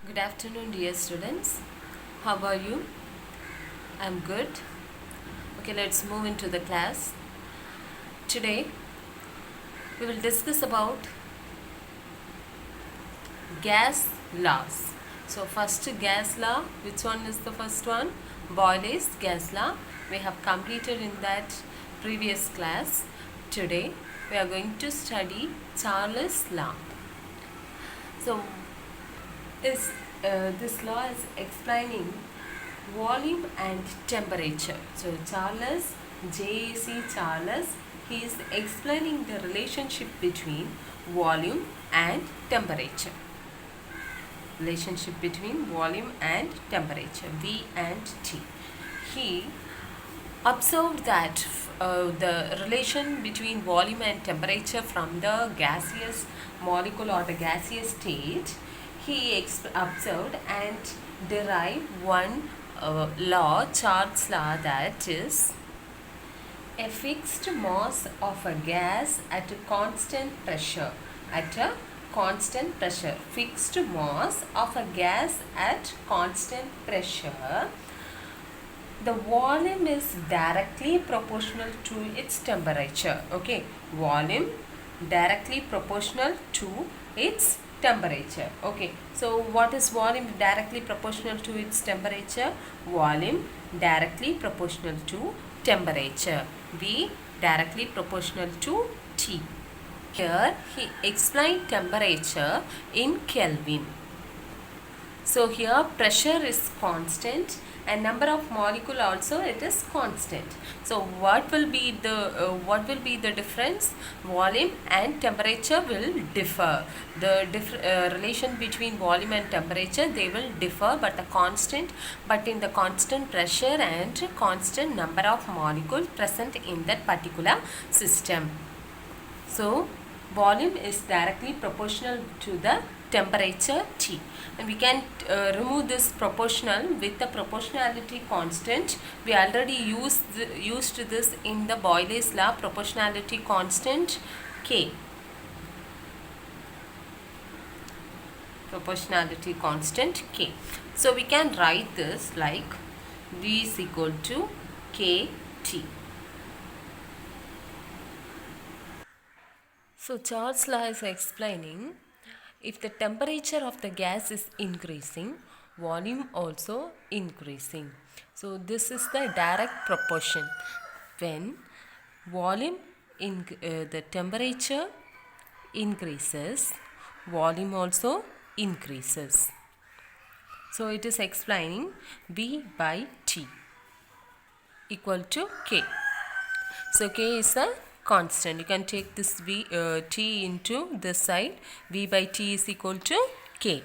Good afternoon, dear students. How are you? I'm good. Okay, let's move into the class. Today, we will discuss about gas laws. So, first gas law. Which one is the first one? Boyle's gas law. We have completed in that previous class. Today, we are going to study Charles law. So, this law is explaining volume and temperature. So Charles, J.C. Charles, he is explaining the relationship between volume and temperature. Relationship between volume and temperature, V and T. He observed that the relation between volume and temperature from the gaseous molecule or the gaseous state, he observed and derived one law, Charles law, that is a fixed mass of a gas at a constant pressure. At a constant pressure, fixed mass of a gas at constant pressure, the volume is directly proportional to its temperature. Okay, volume directly proportional to its temperature. Okay, so what is volume directly proportional to its temperature? Volume directly proportional to temperature. V directly proportional to T. Here he explained temperature in Kelvin. So here pressure is constant and number of molecule also it is constant. So what will be the difference? Volume and temperature will differ. The relation between volume and temperature, they will differ, but in the constant pressure and constant number of molecules present in that particular system. So volume is directly proportional to the temperature T, and we can remove this proportional with the proportionality constant. We already used this in the Boyle's law, proportionality constant K. Proportionality constant K. So we can write this like V is equal to KT. So Charles' law is explaining if the temperature of the gas is increasing, volume also increasing. So this is the direct proportion. When the temperature increases, volume also increases. So it is explaining V by T equal to K. So K is a constant. You can take this T into this side. V by T is equal to K.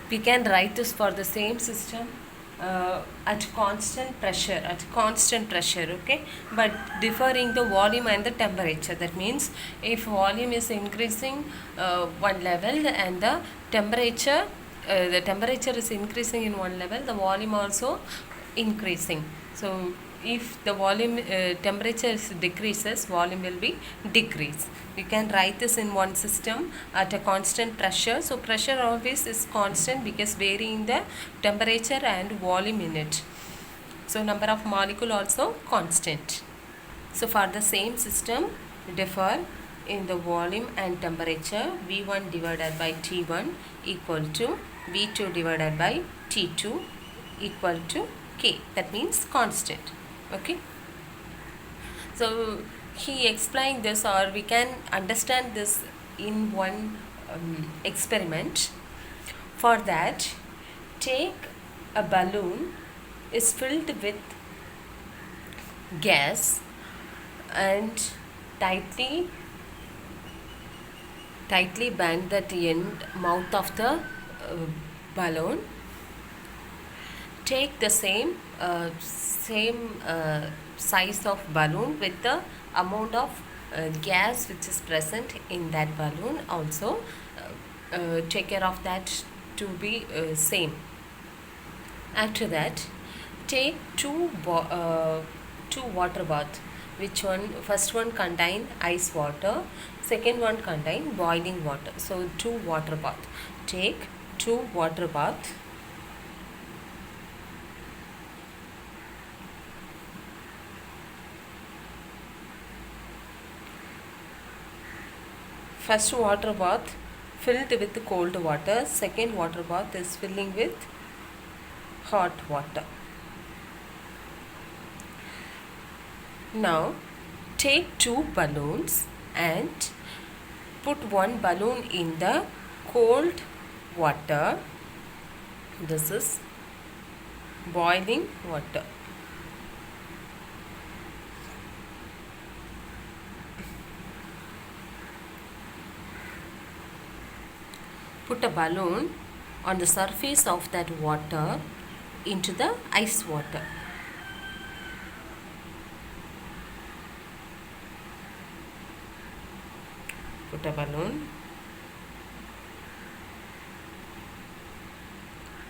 We can write this for the same system at constant pressure, okay, but differing the volume and the temperature. That means if volume is increasing one level and the temperature is increasing in one level, the volume also increasing. So if the volume temperature decreases, volume will be decrease. We can write this in one system at a constant pressure. So pressure always is constant because varying the temperature and volume in it. So number of molecule also constant. So for the same system, differ in the volume and temperature, V1 divided by T1 equal to V2 divided by T2 equal to K. That means constant. Okay. So he explained this, or we can understand this in one experiment. For that, take a balloon is filled with gas and tightly band the end mouth of the balloon. Take the same size of balloon with the amount of gas which is present in that balloon also. Take care of that to be same. After that, take two water bath. Which one? First one contain ice water, second one contain boiling water. So two water bath. Take to water bath. First water bath filled with cold water. Second water bath is filling with hot water. Now take two balloons and put one balloon in the cold water. This is boiling water. Put a balloon on the surface of that water into the ice water. Put a balloon.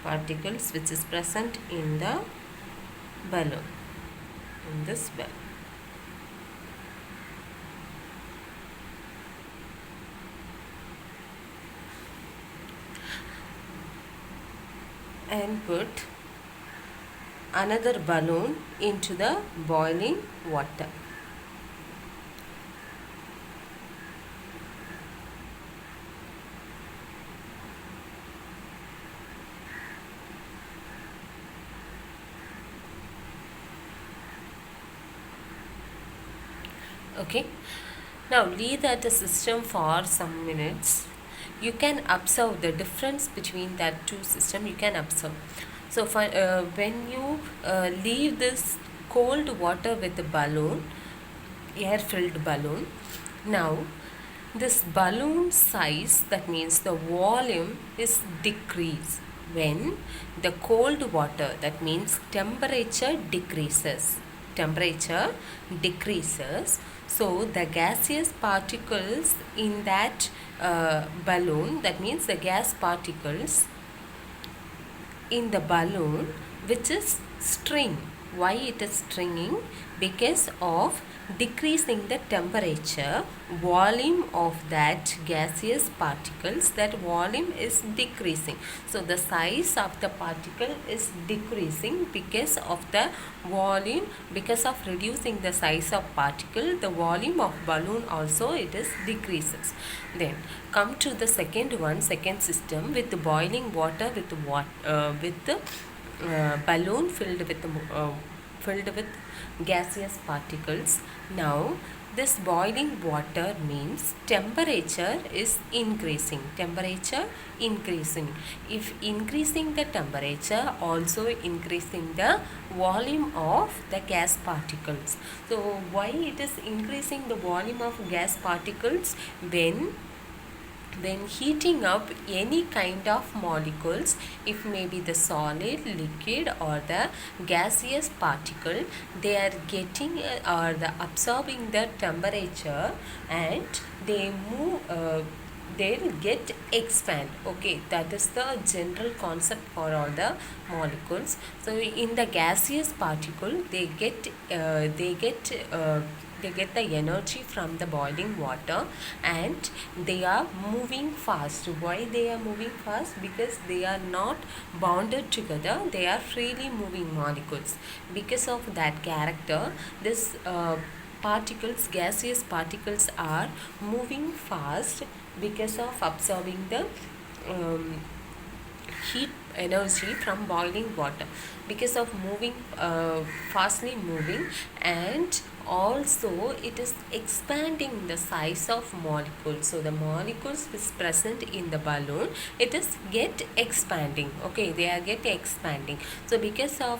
Particles which is present in the balloon, in this balloon. And put another balloon into the boiling water. Okay, now leave that system for some minutes. You can observe the difference between that two systems. You can observe. So for when you leave this cold water with the balloon, air filled balloon, now this balloon size, that means the volume, is decreased when the cold water, that means temperature decreases. Temperature decreases, so the gaseous particles in that balloon, that means the gas particles in the balloon which is string. Why it is stringing? Because of decreasing the temperature, volume of that gaseous particles, that volume is decreasing. So the size of the particle is decreasing because of the volume. Because of reducing the size of particle, the volume of balloon also it is decreases. Then come to the second one, second system with the boiling water with the balloon filled with gaseous particles. Now this boiling water means temperature is increasing. Temperature increasing. If increasing the temperature, also increasing the volume of the gas particles. So why it is increasing the volume of gas particles? When heating up any kind of molecules, if maybe the solid, liquid or the gaseous particle, they are getting or the absorbing the temperature and they move, they will get expand. Okay, that is the general concept for all the molecules. So in the gaseous particle, they get the energy from the boiling water and they are moving fast. Why they are moving fast? Because they are not bounded together, they are freely moving molecules. Because of that character, this particles, gaseous particles are moving fast because of absorbing the heat energy from boiling water, because of moving fastly moving, and also it is expanding the size of molecules. So the molecules is present in the balloon, it is get expanding. Okay, they are get expanding. So because of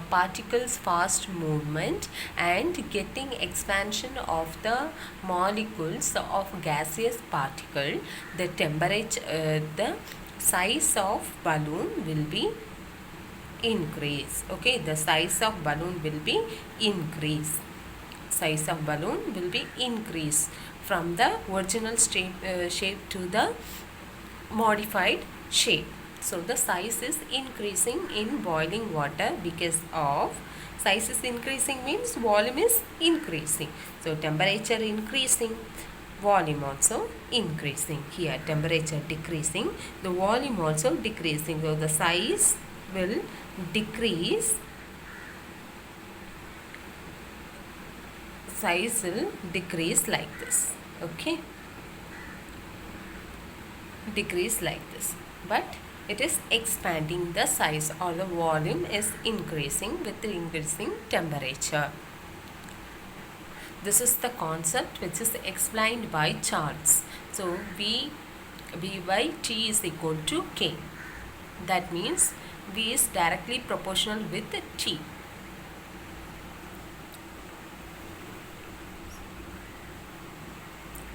particles fast movement and getting expansion of the molecules of gaseous particle, the temperature the size of balloon will be increase. Okay, the size of balloon will be increase. Size of balloon will be increase from the original shape to the modified shape. So the size is increasing in boiling water. Because of size is increasing means volume is increasing. So temperature increasing, volume also increasing. Here temperature decreasing, the volume also decreasing. So the size will decrease. Size will decrease like this. Okay, decrease like this, but it is expanding. The size or the volume is increasing with the increasing temperature. This is the concept which is explained by Charles. So V by T is equal to K. That means V is directly proportional with T.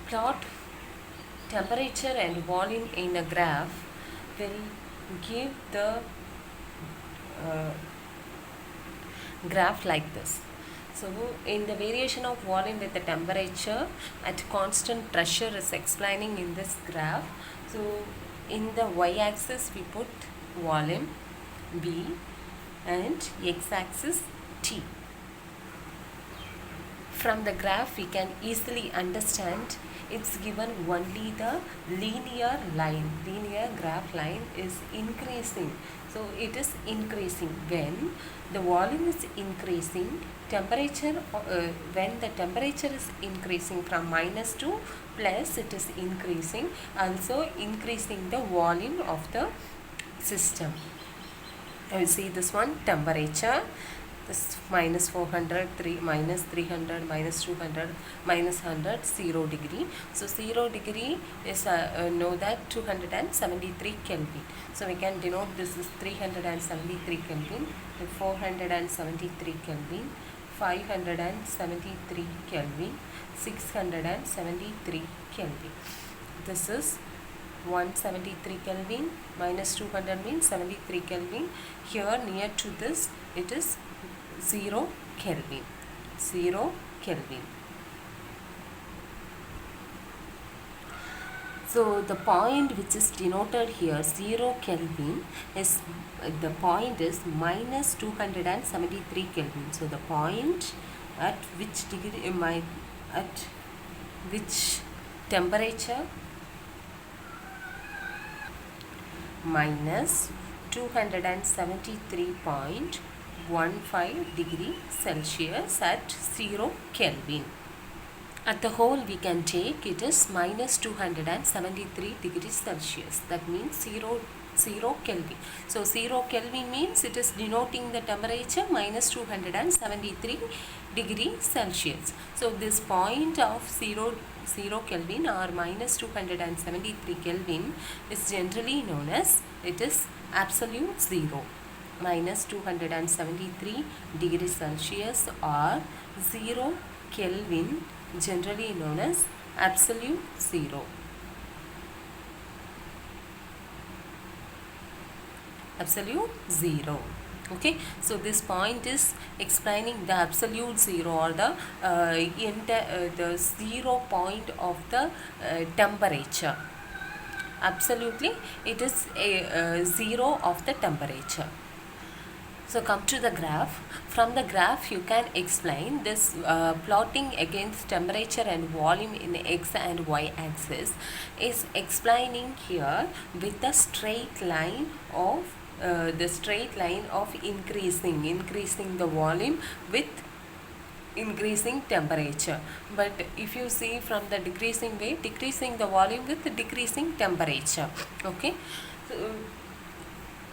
Plot temperature and volume in a graph will give the graph like this. So in the variation of volume with the temperature at constant pressure is explaining in this graph. So in the y-axis we put volume V and x-axis T. From the graph we can easily understand it's given only the linear graph line is increasing. So it is increasing when the volume is increasing, temperature when the temperature is increasing from minus to plus, it is increasing, also increasing the volume of the system. I will see this one, temperature. This minus 400, minus 300, minus 200, minus 100, 0 degree. So 0 degree is know that 273 Kelvin. So we can denote this is 373 Kelvin, 473 Kelvin, 573 Kelvin, 673 Kelvin. This is 173 Kelvin minus 200 means 73 Kelvin. Here near to this it is 0 Kelvin. 0 Kelvin. So the point which is denoted here 0 Kelvin is the point is minus 273 Kelvin. So the point at which degree at which temperature minus 273.15 degree Celsius at 0 Kelvin. At the whole we can take it is minus 273 degrees Celsius. That means 0 Kelvin. So 0 Kelvin means it is denoting the temperature minus 273 degree Celsius. So this point of 0 Kelvin or minus 273 Kelvin is generally known as it is absolute zero. Minus 273 degrees Celsius or 0 Kelvin generally known as absolute zero. Absolute zero. Okay, so this point is explaining the absolute zero or the the 0 point of the temperature. Absolutely, it is a 0 of the temperature. So come to the graph. From the graph you can explain this plotting against temperature and volume in x and y axis is explaining here with the straight line of increasing the volume with increasing temperature. But if you see from the decreasing way, decreasing the volume with decreasing temperature. Okay, so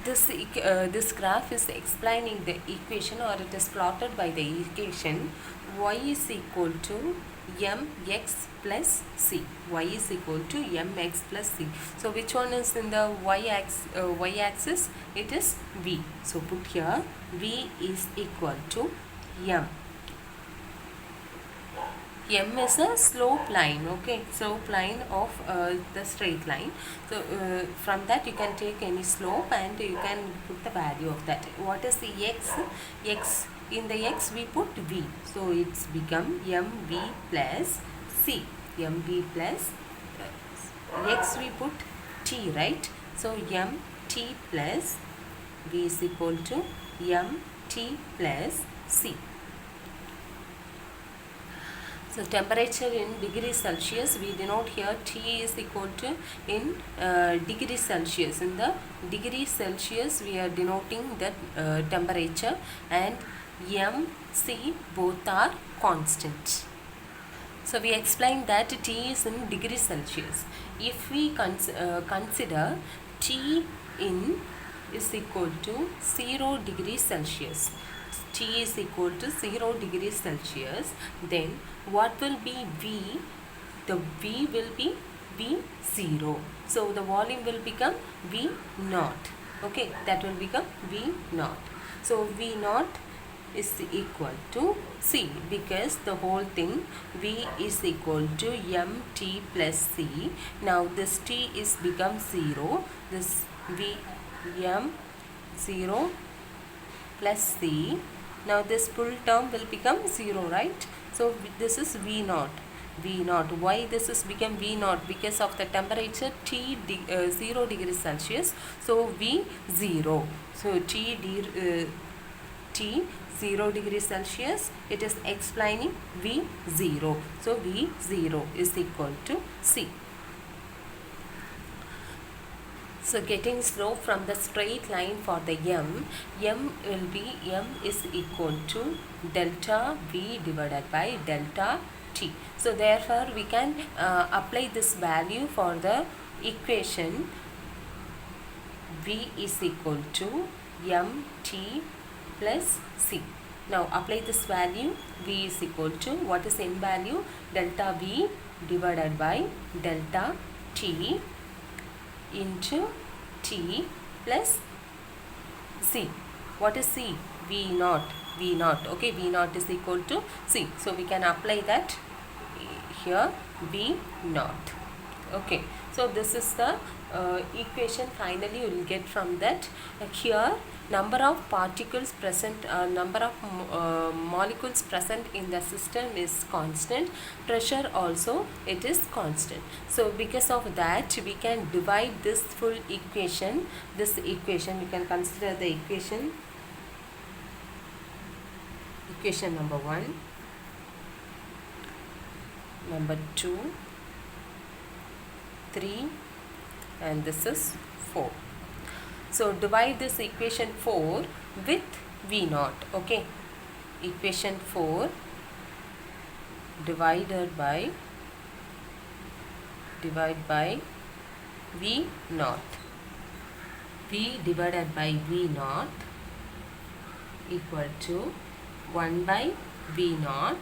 this graph is explaining the equation, or it is plotted by the equation y is equal to mx plus c. Y is equal to mx plus c. So which one is in the y axis? It is v. So put here v is equal to m. M is a slope line, okay, slope line of the straight line. So from that you can take any slope and you can put the value of that. What is the x? In the x we put v, so it's become mv plus c. Mv plus x we put t, right? So mt plus v is equal to mt plus c. So temperature in degrees Celsius, we denote here T is equal to in degrees Celsius. In the degrees Celsius, we are denoting the temperature, and M, C both are constant. So we explained that T is in degrees Celsius. If we consider T in is equal to 0 degrees Celsius, T is equal to 0 degrees Celsius, then what will be V? The V will be V0. So the volume will become V naught. Okay, that will become V naught. So V naught is equal to C, because the whole thing V is equal to MT plus C. Now this T is become 0. This V M 0 plus C. Now this full term will become 0, right? So this is V naught. V naught. Why this is become V naught? Because of the temperature T 0 degrees Celsius. So V 0. So T 0 degrees Celsius, it is explaining V 0. So V 0 is equal to C. So getting slope from the straight line for the M will be M is equal to delta V divided by delta T. So therefore we can apply this value for the equation V is equal to MT plus C. Now apply this value. V is equal to, what is M value? Delta V divided by delta T into T plus C. What is C? V naught. V naught. Okay, V naught is equal to C. So we can apply that here, V naught. Okay, so this is the equation finally you will get from that. Here number of particles present, number of molecules present in the system is constant. Pressure also it is constant. So because of that we can divide this full equation. This equation we can consider the equation number 1, number 2, 3, and this is 4. So divide this equation 4 with V naught. Okay, equation 4 divided by V naught. V divided by V naught equal to 1 by V naught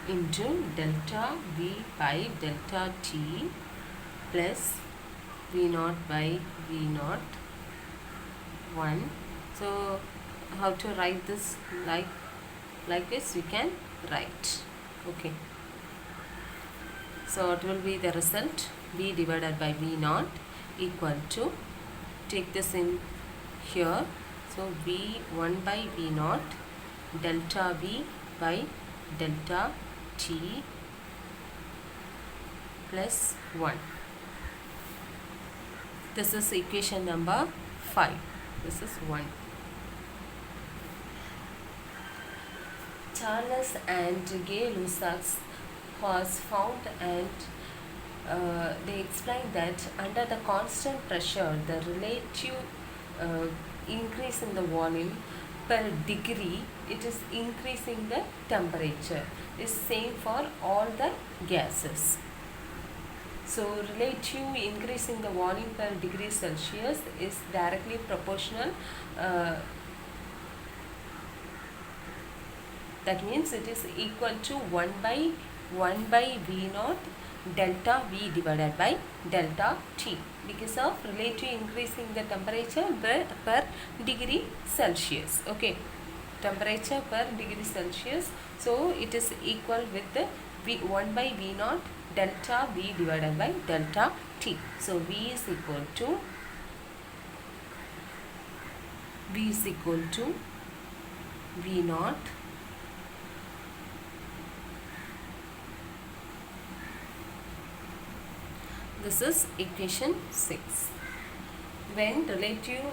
into delta V by delta T plus V naught by V naught 1. So how to write this? Like this we can write. Okay, so it will be the result V divided by V naught equal to, take this in here, so V 1 by V naught delta V by delta T plus 1. This is equation number 5. This is 1. Charles and Gay-Lussac was found, and they explained that under the constant pressure the relative increase in the volume per degree, it is increasing the temperature, is same for all the gases. So relative increase in the volume per degree Celsius is directly proportional. That means it is equal to 1 by V naught delta V divided by delta T, because of relative increasing the temperature per degree Celsius. Okay, temperature per degree Celsius. So it is equal with the 1 by V naught delta V divided by delta T. So V is equal to V naught This is equation 6. When relative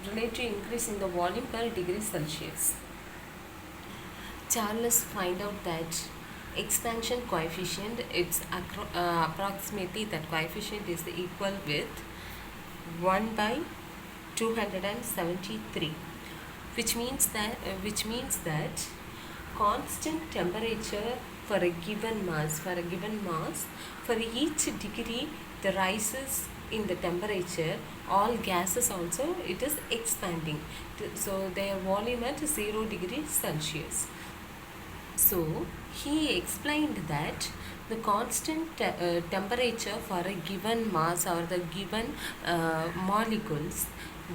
relative increase in the volume per degree Celsius. Charles find out that expansion coefficient, it's approximately that coefficient is equal with 1 by 273, which means that constant temperature for a given mass, for each degree the rises in the temperature, all gases also it is expanding, so their volume at 0 degrees Celsius. So he explained that the constant temperature for a given mass or the given molecules,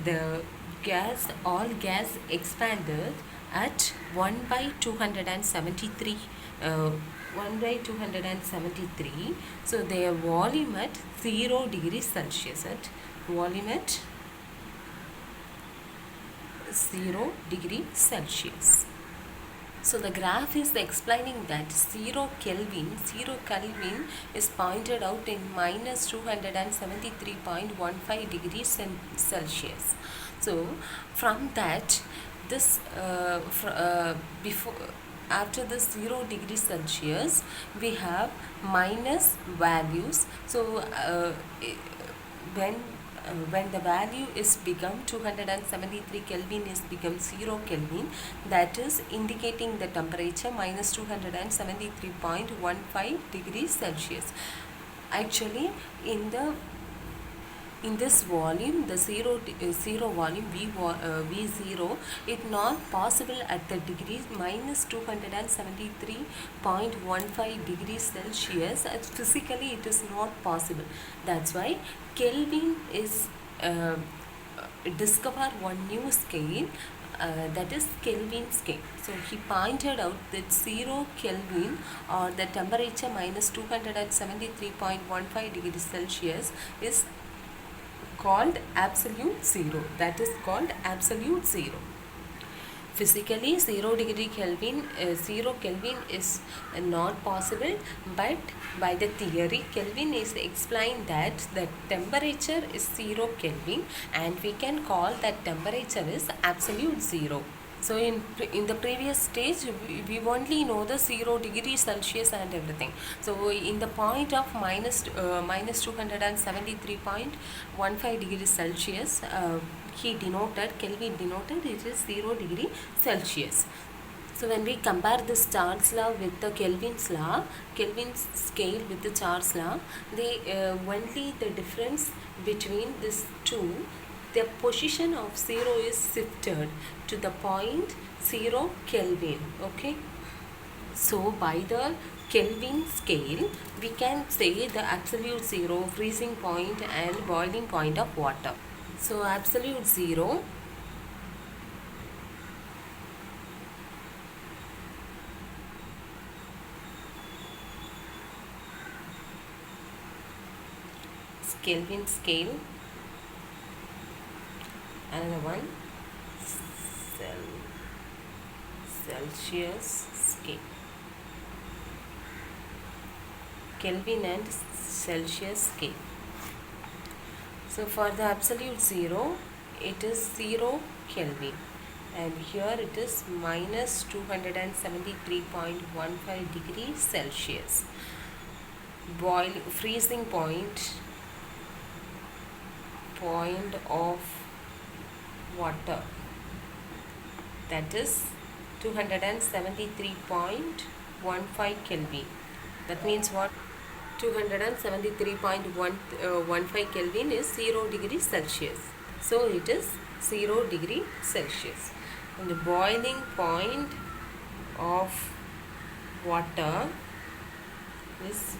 the all gas expanded at 1 by 273, 1 by 273. So their volume at 0 degrees Celsius, at volume at 0 degree Celsius. So the graph is explaining that 0 Kelvin is pointed out in minus 273.15 degrees Celsius. So from that, this before after this 0 degrees Celsius, we have minus values. So when the value is become 273 Kelvin is become 0 Kelvin, that is indicating the temperature minus 273.15 degrees Celsius. Actually, in this volume, the zero volume V0, it's not possible at the degree minus 273.15 degrees Celsius. Physically, it is not possible. That's why Kelvin is discover one new scale, that is Kelvin scale. So he pointed out that 0 Kelvin or the temperature minus 273.15 degrees Celsius is called absolute zero. That is called absolute zero. Physically, 0 Kelvin is not possible, but by the theory, Kelvin is explained that the temperature is 0 Kelvin, and we can call that temperature is absolute zero. So in the previous stage, we only know the 0 degrees Celsius and everything. So in the point of minus 273.15 degrees Celsius, Kelvin denoted it is 0 degree Celsius. So when we compare this Charles law with the Kelvin's scale with the Charles law, only the difference between these two, the position of 0 is shifted to the point 0 Kelvin. Okay. So by the Kelvin scale, we can say the absolute zero, freezing point and boiling point of water. So absolute zero, Kelvin scale, another one Celsius scale, Kelvin and Celsius scale. So for the absolute zero, it is 0 Kelvin, and here it is minus 273.15 degrees Celsius. Freezing point of water, that is 273.15 Kelvin. That means what? 273.15 Kelvin is 0 degrees Celsius. So it is 0 degree Celsius. And the boiling point of water is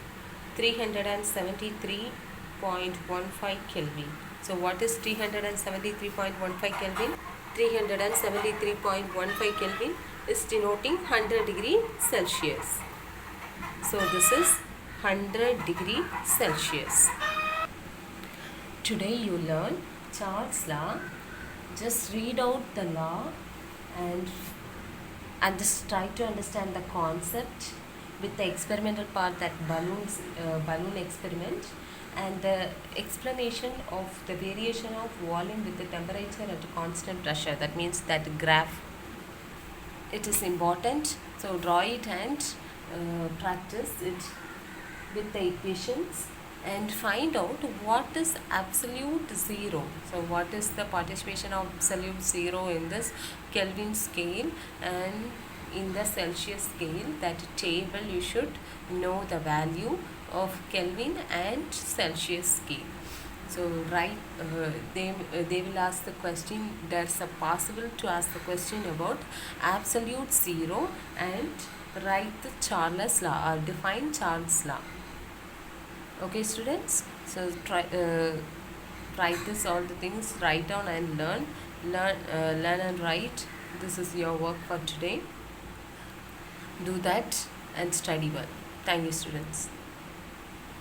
373.15 Kelvin. So what is 373.15 Kelvin? 373.15 Kelvin is denoting 100 degree Celsius. So this is 100 degree Celsius. Today you learn Charles law. Just read out the law and just try to understand the concept with the experimental part, that balloon experiment, and the explanation of the variation of volume with the temperature at a constant pressure. That means that graph, it is important. So draw it and practice it with the equations and find out what is absolute zero. So what is the participation of absolute zero in this Kelvin scale and in the Celsius scale? That table you should know the value of Kelvin and Celsius scale. So right, they will ask the question. There's a possible to ask the question about absolute zero and write the Charles law or define Charles law. Okay, students. So try write this all the things. Write down and learn and write. This is your work for today. Do that and study well. Thank you, students.